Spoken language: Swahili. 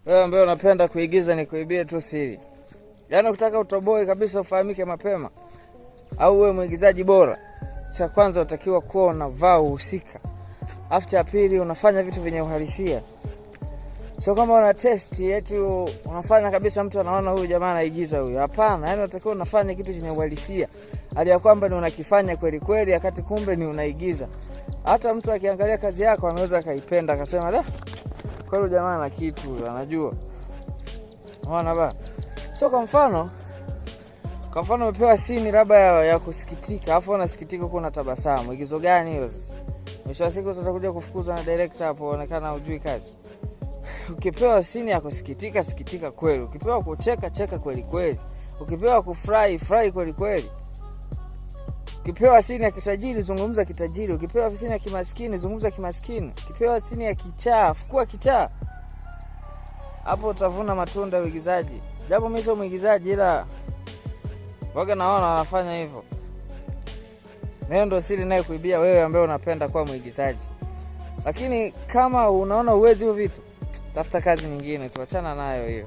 Wewe ambaye unapenda kuigiza ni kuibia tu siri. Yaani ukitaka utoboe kabisa ufahamike mapema au uwe mwigizaji bora, cha kwanza unatakiwa kuwa unavaa uhusika. After pili unafanya vitu vyenye uhalisia. Sio kama una test eti unafanya kabisa mtu anaona huyu jamaa anaigiza huyu. Hapana, yaani unatakiwa unafanya kitu chenye uhalisia. Hali ya kwamba ni unakifanya kweli kweli wakati kumbe ni unaigiza. Hata mtu akiangalia kazi yako anaweza kaipenda akasema da, kwa hiyo jamaa ana kitu anajua. Unaona bana? So kwa mfano umepewa scene labda ya kusikitika, afu unasikitika huko unatabasamu. Igizo gani hilo sasa? Mwisho wa siku utakuja kufukuzwa na director hapo, onekana hujui kazi. Ukipewa scene ya kusikitika, sikitika kweli. Ukipewa kucheka, cheka kweli kweli. Ukipewa kufurahi, furahi kweli kweli. Ukipewa scene ya kitajiri, zungumza kitajiri. Ukipewa scene ya kimaskini, zungumza kimaskini. Ukipewa scene ya kichaa, fukua kichaa. Hapo utavuna matunda ya uigizaji. Japo mimi sio mwigizaji ila waga naona wanafanya hivyo. Ndio ndo siri nayo kuibia wewe ambaye unapenda kuwa mwigizaji. Lakini kama unaona uwezi hiyo vitu, tafuta kazi nyingine, tuachana nayo hiyo.